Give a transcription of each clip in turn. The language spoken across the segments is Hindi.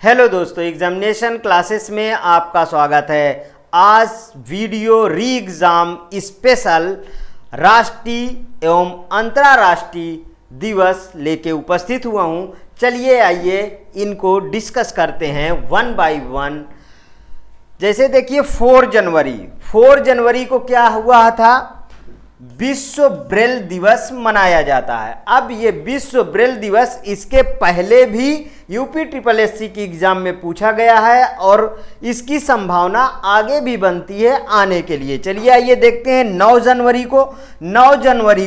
हेलो दोस्तों, एग्जामिनेशन क्लासेस में आपका स्वागत है। आज वीडियो री एग्ज़ाम स्पेशल राष्ट्रीय एवं अंतर्राष्ट्रीय दिवस लेके उपस्थित हुआ हूं। चलिए आइए इनको डिस्कस करते हैं वन बाय वन। जैसे देखिए 4 जनवरी को क्या हुआ था, विश्व ब्रेल दिवस मनाया जाता है। अब ये विश्व ब्रेल दिवस इसके पहले भी यूपी ट्रिपल एससी की एग्जाम में पूछा गया है और इसकी संभावना आगे भी बनती है आने के लिए। चलिए आइए देखते हैं 9 जनवरी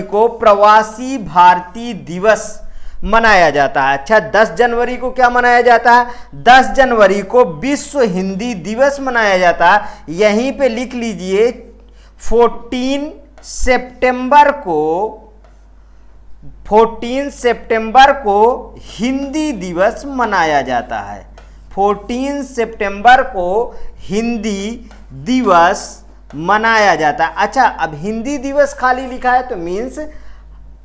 को प्रवासी भारतीय दिवस मनाया जाता है। अच्छा, 10 जनवरी को क्या मनाया जाता है? 10 जनवरी को विश्व हिंदी दिवस मनाया जाता है। यहीं पे लिख लीजिए 14 सितंबर को हिंदी दिवस मनाया जाता है। 14 सितंबर को हिंदी दिवस मनाया जाता है। अच्छा, अब हिंदी दिवस खाली लिखा है तो मीन्स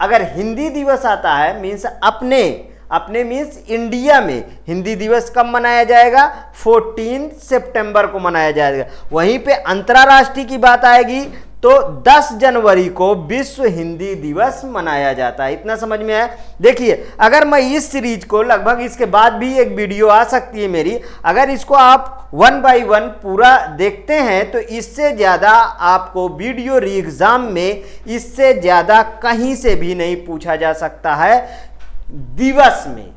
अगर हिंदी दिवस आता है मीन्स अपने मीन्स इंडिया में हिंदी दिवस कब मनाया जाएगा? 14 सितंबर को मनाया जाएगा। वहीं पे अंतर्राष्ट्रीय की बात आएगी तो 10 जनवरी को विश्व हिंदी दिवस मनाया जाता है। इतना समझ में आया? देखिए, अगर मैं इस सीरीज को लगभग इसके बाद भी एक वीडियो आ सकती है मेरी, अगर इसको आप वन बाय वन पूरा देखते हैं तो इससे ज़्यादा आपको वीडियो री एग्जाम में इससे ज़्यादा कहीं से भी नहीं पूछा जा सकता है दिवस में।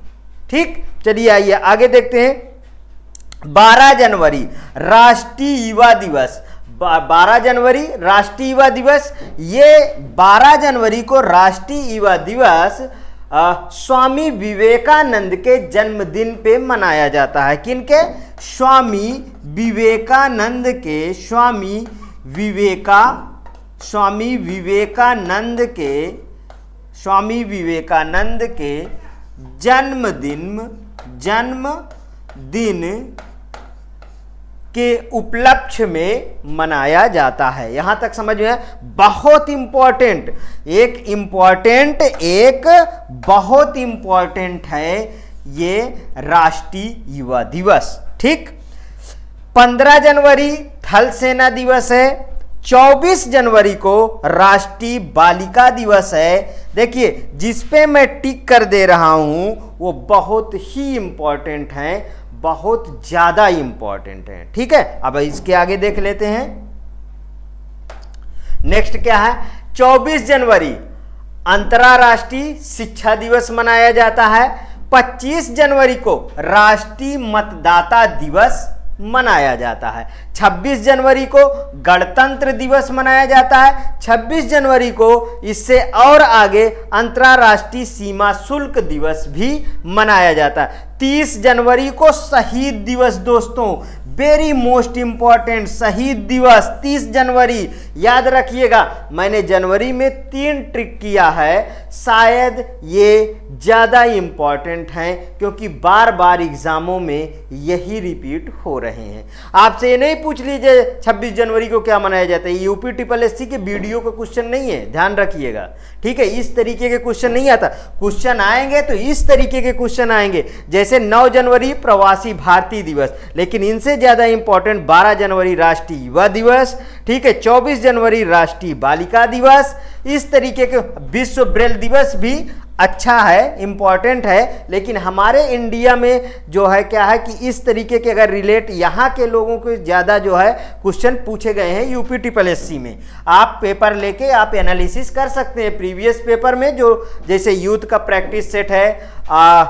ठीक, चलिए आइए आगे देखते हैं। 12 जनवरी राष्ट्रीय युवा दिवस। 12 जनवरी राष्ट्रीय युवा दिवस। ये 12 जनवरी को राष्ट्रीय युवा दिवस स्वामी विवेकानंद के जन्मदिन पे मनाया जाता है। किनके? स्वामी विवेकानंद के जन्मदिन के उपलक्ष्य में मनाया जाता है। यहां तक समझ में? बहुत इंपॉर्टेंट बहुत इंपॉर्टेंट है ये राष्ट्रीय युवा दिवस। ठीक, 15 जनवरी थल सेना दिवस है। 24 जनवरी को राष्ट्रीय बालिका दिवस है। देखिए, जिस पे मैं टिक कर दे रहा हूं वो बहुत ही इंपॉर्टेंट है, बहुत ज्यादा इंपॉर्टेंट है। ठीक है, अब इसके आगे देख लेते हैं। नेक्स्ट क्या है? 24 जनवरी अंतर्राष्ट्रीय शिक्षा दिवस मनाया जाता है। 25 जनवरी को राष्ट्रीय मतदाता दिवस मनाया जाता है। 26 जनवरी को गणतंत्र दिवस मनाया जाता है। 26 जनवरी को इससे और आगे अंतर्राष्ट्रीय सीमा शुल्क दिवस भी मनाया जाता है। 30 जनवरी को शहीद दिवस। दोस्तों, वेरी मोस्ट इंपॉर्टेंट शहीद दिवस 30 जनवरी। याद रखिएगा, मैंने जनवरी में 3 ट्रिक किया है, शायद ये ज़्यादा इंपॉर्टेंट हैं क्योंकि बार बार एग्जामों में यही रिपीट हो रहे हैं। आपसे ये नहीं पूछ लीजिए 26 जनवरी को क्या मनाया जाता है। यूपी ट्रिपल एससी के वीडियो का क्वेश्चन नहीं है, ध्यान रखिएगा। ठीक है, इस तरीके के क्वेश्चन नहीं आता। क्वेश्चन आएंगे तो इस तरीके के क्वेश्चन आएंगे, जैसे 9 जनवरी प्रवासी भारतीय दिवस, लेकिन इनसे ज्यादा इंपॉर्टेंट 12 जनवरी राष्ट्रीय युवा दिवस। ठीक है, 24 जनवरी राष्ट्रीय बालिका दिवस। इस तरीके के विश्व ब्रेल दिवस भी अच्छा है, इंपॉर्टेंट है, लेकिन हमारे इंडिया में जो है क्या है कि इस तरीके के अगर रिलेट यहाँ के लोगों को ज़्यादा जो है क्वेश्चन पूछे गए हैं यूपी ट्रिपल एससी में। आप पेपर लेके आप एनालिसिस कर सकते हैं प्रीवियस पेपर में, जो जैसे यूथ का प्रैक्टिस सेट है,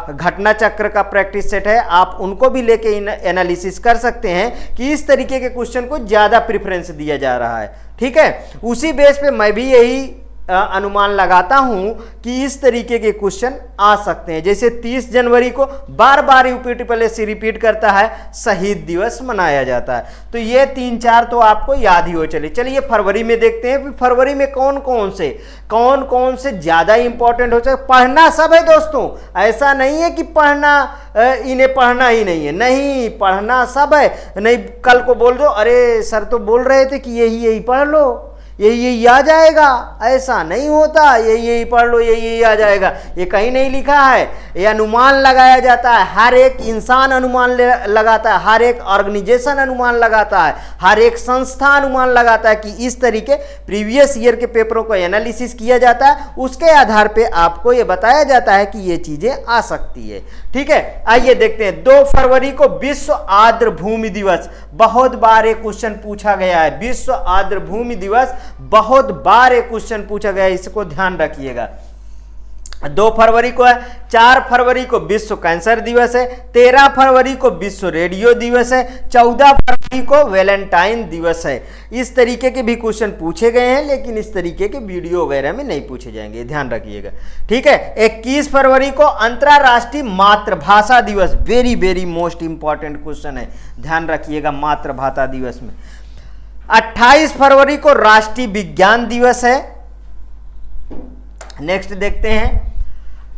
घटना चक्र का प्रैक्टिस सेट है, आप उनको भी लेके एनालिसिस कर सकते हैं कि इस तरीके के क्वेश्चन को ज़्यादा प्रेफरेंस दिया जा रहा है। ठीक है, उसी बेस पे मैं भी यही अनुमान लगाता हूं कि इस तरीके के क्वेश्चन आ सकते हैं। जैसे 30 जनवरी को बार बार यूपी ट्रिपल एससी रिपीट करता है, शहीद दिवस मनाया जाता है। तो ये 3-4 तो आपको याद ही हो। चलिए फरवरी में देखते हैं फरवरी में कौन कौन से ज्यादा इंपॉर्टेंट हो सकते। पढ़ना सब है दोस्तों, ऐसा नहीं है कि पढ़ना इन्हें पढ़ना ही नहीं है, नहीं, पढ़ना सब है। नहीं कल को बोल दो अरे सर तो बोल रहे थे कि यही पढ़ लो, यही आ जाएगा, ऐसा नहीं होता। यही पढ़ लो, यही आ जाएगा, ये कहीं नहीं लिखा है। ये अनुमान लगाया जाता है, हर एक इंसान अनुमान लगाता है, हर एक ऑर्गेनाइजेशन अनुमान लगाता है, हर एक संस्था अनुमान लगाता है कि इस तरीके प्रीवियस ईयर के पेपरों को एनालिसिस किया जाता है, उसके आधार पे आपको ये बताया जाता है कि ये चीजें आ सकती है। ठीक है, आइए देखते हैं। 2 फरवरी को विश्व आर्द्र भूमि दिवस, बहुत बार एक क्वेश्चन पूछा गया है। विश्व आर्द्र भूमि दिवस बहुत बार एक क्वेश्चन पूछा गया है, इसको ध्यान रखिएगा। 2 फरवरी को है। 4 फरवरी को विश्व कैंसर दिवस है। 13 फरवरी को विश्व रेडियो दिवस है। 14 फरवरी को वैलेंटाइन दिवस है। इस तरीके के भी क्वेश्चन पूछे गए हैं, लेकिन इस तरीके के वीडियो वगैरह में नहीं पूछे जाएंगे, ध्यान रखिएगा। ठीक है। 21 फरवरी को अंतर्राष्ट्रीय मातृभाषा दिवस, very very most important question है, ध्यान रखिएगा मातृभाषा दिवस में। 28 फरवरी को राष्ट्रीय विज्ञान दिवस है। नेक्स्ट देखते हैं।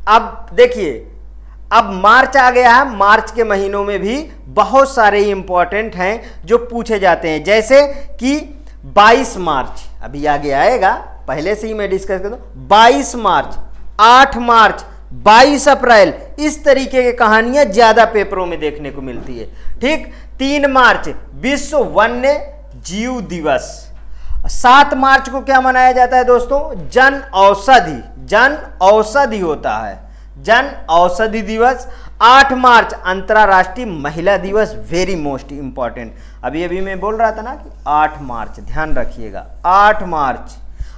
अब देखिए, अब मार्च आ गया है। मार्च के महीनों में भी बहुत सारे इंपॉर्टेंट हैं जो पूछे जाते हैं, जैसे कि 22 मार्च अभी आगे आएगा, पहले से ही मैं डिस्कस कर दूं। 22 मार्च, 8 मार्च, 22 अप्रैल, इस तरीके की कहानियां ज्यादा पेपरों में देखने को मिलती है। ठीक। 3 मार्च विश्व वन्य जीव दिवस। 7 मार्च को क्या मनाया जाता है दोस्तों? जन औषधि, जन औषधि होता है, जन औषधि दिवस। 8 मार्च अंतर्राष्ट्रीय महिला दिवस, वेरी मोस्ट इंपॉर्टेंट। अभी मैं बोल रहा था ना कि 8 मार्च, ध्यान रखिएगा, 8 मार्च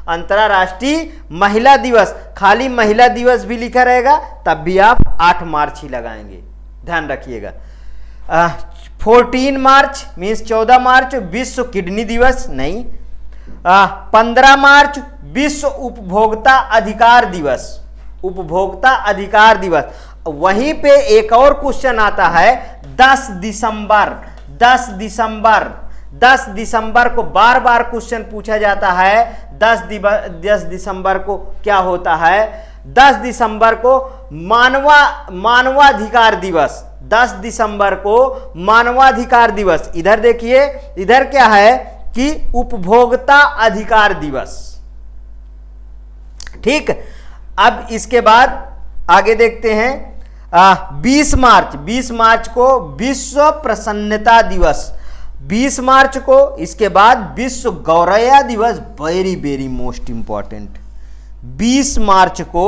अंतर्राष्ट्रीय महिला दिवस। खाली महिला दिवस भी लिखा रहेगा तब भी आप 8 मार्च ही लगाएंगे, ध्यान रखिएगा। 14 मार्च मीन्स 14 मार्च विश्व किडनी दिवस नहीं। 15 मार्च विश्व उपभोक्ता अधिकार दिवस, उपभोक्ता अधिकार दिवस। वहीं पे एक और क्वेश्चन आता है 10 दिसंबर, 10 दिसंबर, 10 दिसंबर को बार बार क्वेश्चन पूछा जाता है। 10 दिसंबर को क्या होता है? 10 दिसंबर को मानवाधिकार दिवस, 10 दिसंबर को मानवाधिकार दिवस। इधर देखिए, इधर क्या है कि उपभोक्ता अधिकार दिवस। ठीक। अब इसके बाद आगे देखते हैं। 20 मार्च, 20 मार्च को विश्व प्रसन्नता दिवस, 20 मार्च को। इसके बाद विश्व गौरैया दिवस, वेरी वेरी मोस्ट इंपॉर्टेंट। 20 मार्च को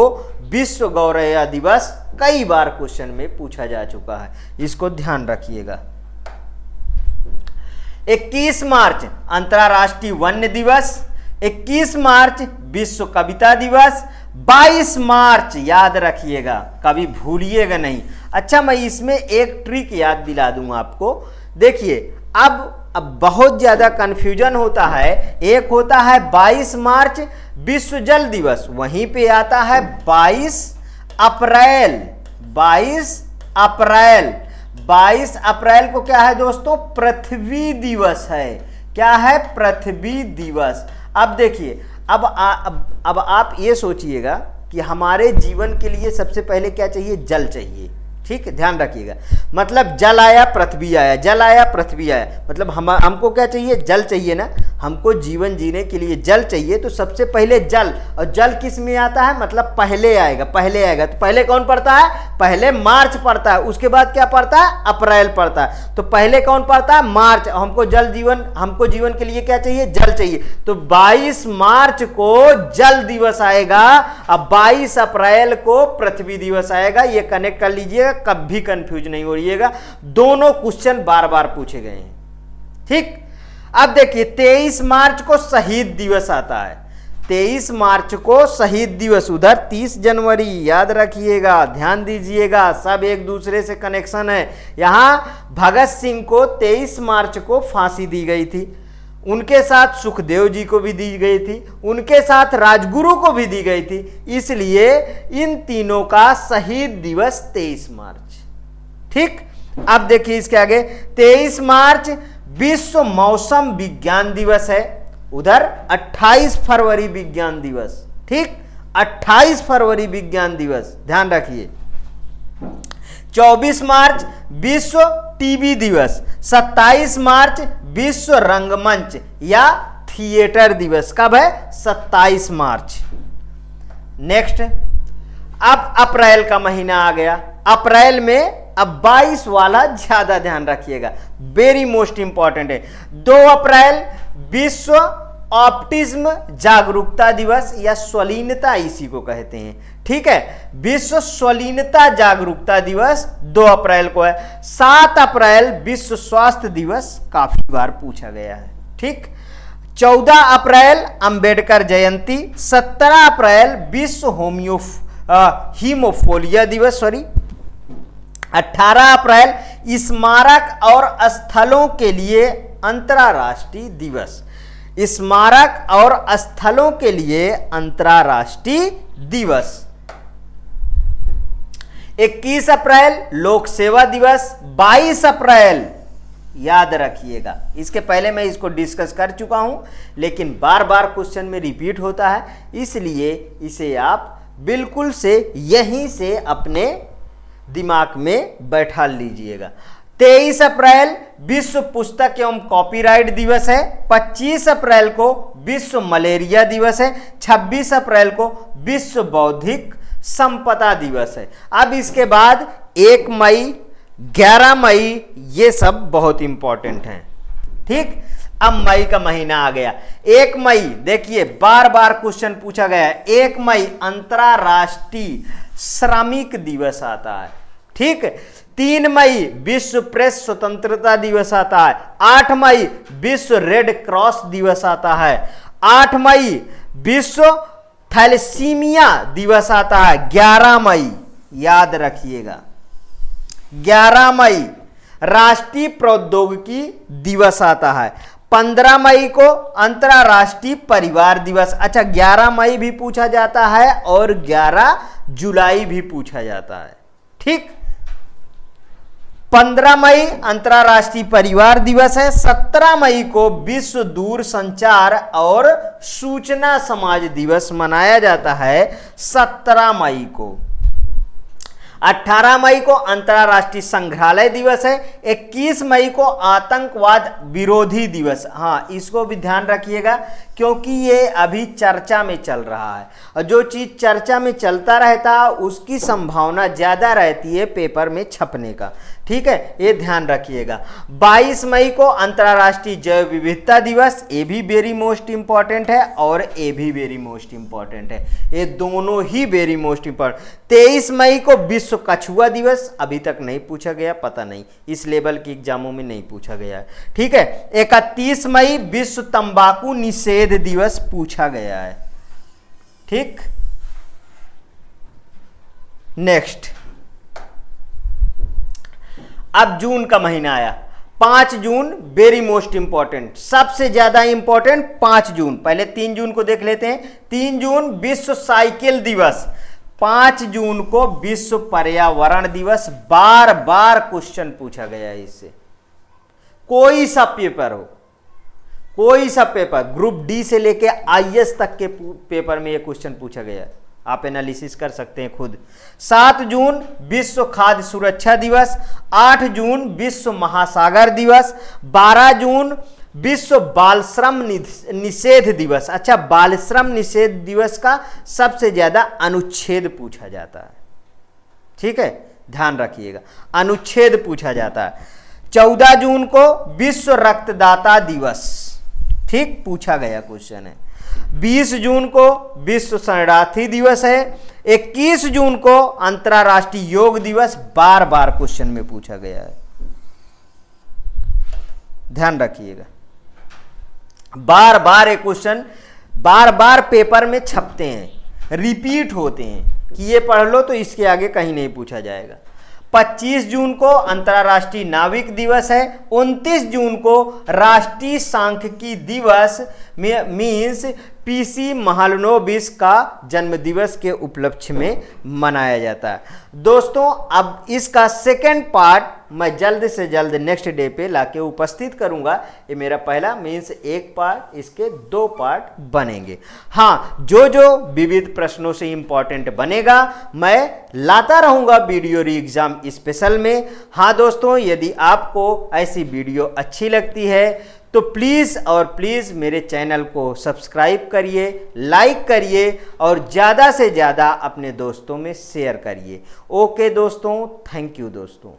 विश्व गौरैया दिवस, कई बार क्वेश्चन में पूछा जा चुका है, इसको ध्यान रखिएगा। 21 मार्च अंतर्राष्ट्रीय वन्य दिवस। 21 मार्च विश्व कविता दिवस। 22 मार्च याद रखिएगा, कभी भूलिएगा नहीं। अच्छा, मैं इसमें एक ट्रिक याद दिला दूं आपको। देखिए, अब बहुत ज्यादा कंफ्यूजन होता है। एक होता है 22 मार्च विश्व जल दिवस, वहीं पे आता है 22 अप्रैल, 22 अप्रैल। 22 अप्रैल को क्या है दोस्तों? पृथ्वी दिवस है। क्या है? पृथ्वी दिवस। अब देखिए, अब आप ये सोचिएगा कि हमारे जीवन के लिए सबसे पहले क्या चाहिए? जल चाहिए। ठीक है, ध्यान रखिएगा। मतलब जल आया पृथ्वी आया, जल आया पृथ्वी आया, मतलब हमको क्या चाहिए? जल चाहिए ना। हमको जीवन जीने के लिए जल चाहिए, तो सबसे पहले जल। और जल किस में आता है? मतलब पहले आएगा, पहले आएगा। तो पहले कौन पड़ता है? पहले मार्च पड़ता है। उसके बाद क्या पड़ता है? अप्रैल पड़ता है। तो पहले कौन पड़ता है? मार्च। हमको हमको जीवन के लिए क्या चाहिए? जल चाहिए। तो 22 मार्च को जल दिवस आएगा, अब 22 अप्रैल को पृथ्वी दिवस आएगा। ये कनेक्ट कर लीजिएगा, कभी कंफ्यूज नहीं हो रहिएगा। दोनों क्वेश्चन बार बार पूछे गए हैं। ठीक। अब देखिए, 23 मार्च को शहीद दिवस आता है। 23 मार्च को शहीद दिवस, उधर 30 जनवरी, याद रखिएगा, ध्यान दीजिएगा, सब एक दूसरे से कनेक्शन है। यहां भगत सिंह को 23 मार्च को फांसी दी गई थी, उनके साथ सुखदेव जी को भी दी गई थी, उनके साथ राजगुरु को भी दी गई थी। इसलिए इन तीनों का शहीद दिवस 23 मार्च। ठीक। अब देखिए इसके आगे, 23 मार्च विश्व मौसम विज्ञान दिवस है। उधर 28 फरवरी विज्ञान दिवस। ठीक, 28 फरवरी विज्ञान दिवस, ध्यान रखिए। 24 मार्च विश्व टीबी दिवस। 27 मार्च विश्व रंगमंच या थिएटर दिवस कब है? 27 मार्च। नेक्स्ट, अब अप्रैल का महीना आ गया। अप्रैल में अब 22 वाला ज्यादा ध्यान रखिएगा, वेरी मोस्ट इंपॉर्टेंट है। 2 अप्रैल विश्व ऑप्टिज्म जागरूकता दिवस या स्वलीनता इसी को कहते हैं, ठीक है। विश्व स्वलीनता जागरूकता दिवस 2 अप्रैल को है। 7 अप्रैल विश्व स्वास्थ्य दिवस काफी बार पूछा गया है, ठीक। 14 अप्रैल अंबेडकर जयंती। 17 अप्रैल विश्व हीमोफोलिया दिवस, 18 अप्रैल स्मारक और स्थलों के लिए अंतर्राष्ट्रीय दिवस। स्मारक और स्थलों के लिए अंतर्राष्ट्रीय दिवस। 21 अप्रैल लोक सेवा दिवस। 22 अप्रैल याद रखिएगा, इसके पहले मैं इसको डिस्कस कर चुका हूं, लेकिन बार बार क्वेश्चन में रिपीट होता है, इसलिए इसे आप बिल्कुल से यहीं से अपने दिमाग में बैठा लीजिएगा। 23 अप्रैल विश्व पुस्तक एवं कॉपीराइट दिवस है। 25 अप्रैल को विश्व मलेरिया दिवस है। 26 अप्रैल को विश्व बौद्धिक संपदा दिवस है। अब इसके बाद 1 मई, 11 मई, ये सब बहुत इंपॉर्टेंट हैं, ठीक। अब मई का महीना आ गया। 1 मई, देखिए बार बार क्वेश्चन पूछा गया है। 1 मई अंतर्राष्ट्रीय श्रमिक दिवस आता है, ठीक। 3 मई विश्व प्रेस स्वतंत्रता दिवस आता है। 8 मई विश्व रेड क्रॉस दिवस आता है। 8 मई विश्व थैलेसीमिया दिवस आता है। 11 मई याद रखिएगा, 11 मई राष्ट्रीय प्रौद्योगिकी दिवस आता है। 15 मई को अंतर्राष्ट्रीय परिवार दिवस। अच्छा, 11 मई भी पूछा जाता है और 11 जुलाई भी पूछा जाता है, ठीक। 15 मई अंतर्राष्ट्रीय परिवार दिवस है। 17 मई को विश्व दूरसंचार और सूचना समाज दिवस मनाया जाता है, 17 मई को। 18 मई को अंतर्राष्ट्रीय संग्रहालय दिवस है। 21 मई को आतंकवाद विरोधी दिवस। हाँ, इसको भी ध्यान रखिएगा क्योंकि ये अभी चर्चा में चल रहा है, और जो चीज चर्चा में चलता रहता है उसकी संभावना ज्यादा रहती है पेपर में छपने का, ठीक है, ये ध्यान रखिएगा। 22 मई को अंतर्राष्ट्रीय जैव विविधता दिवस, ये भी वेरी मोस्ट इंपॉर्टेंट है और ये भी वेरी मोस्ट इंपॉर्टेंट है, ये दोनों ही वेरी मोस्ट इंपॉर्टेंट। 23 मई को विश्व कछुआ दिवस, अभी तक नहीं पूछा गया, पता नहीं इस लेवल की एग्जामों में नहीं पूछा गया है, ठीक है। 31 मई विश्व तंबाकू निषेध दिवस पूछा गया है, ठीक। नेक्स्ट, अब जून का महीना आया। 5 जून वेरी मोस्ट इंपॉर्टेंट, सबसे ज्यादा इंपॉर्टेंट 5 जून। पहले 3 जून को देख लेते हैं। 3 जून विश्व साइकिल दिवस। 5 जून को विश्व पर्यावरण दिवस। बार बार क्वेश्चन पूछा गया है इससे, कोई सा पेपर हो, कोई सा पेपर, ग्रुप डी से लेके आईएएस तक के पेपर में यह क्वेश्चन पूछा गया है, आप एनालिसिस कर सकते हैं खुद। 7 जून विश्व खाद्य सुरक्षा दिवस। 8 जून विश्व महासागर दिवस। 12 जून विश्व बाल श्रम निषेध दिवस। अच्छा, बाल श्रम निषेध दिवस का सबसे ज्यादा अनुच्छेद पूछा जाता है, ठीक है, ध्यान रखिएगा, अनुच्छेद पूछा जाता है। 14 जून को विश्व रक्तदाता दिवस, ठीक, पूछा गया क्वेश्चन है। 20 जून को विश्व शरणार्थी दिवस है। 21 जून को अंतर्राष्ट्रीय योग दिवस, बार बार क्वेश्चन में पूछा गया है, ध्यान रखिएगा। बार बार ये क्वेश्चन बार बार पेपर में छपते हैं, रिपीट होते हैं कि ये पढ़ लो तो इसके आगे कहीं नहीं पूछा जाएगा। 25 जून को अंतर्राष्ट्रीय नाविक दिवस है। 29 जून को राष्ट्रीय सांख्यिकी दिवस मीन्स पीसी महालनोबिस का जन्म दिवस के उपलक्ष्य में मनाया जाता है। दोस्तों, अब इसका सेकेंड पार्ट मैं जल्द से जल्द नेक्स्ट डे पे लाके उपस्थित करूंगा। ये मेरा पहला मीन्स एक पार्ट, इसके 2 पार्ट बनेंगे। हाँ, जो जो विविध प्रश्नों से इंपॉर्टेंट बनेगा मैं लाता रहूंगा वीडियो री एग्जाम स्पेशल में। हाँ दोस्तों, यदि आपको ऐसी वीडियो अच्छी लगती है तो प्लीज़ और प्लीज़ मेरे चैनल को सब्सक्राइब करिए, लाइक करिए और ज़्यादा से ज़्यादा अपने दोस्तों में शेयर करिए। ओके दोस्तों, थैंक यू दोस्तों।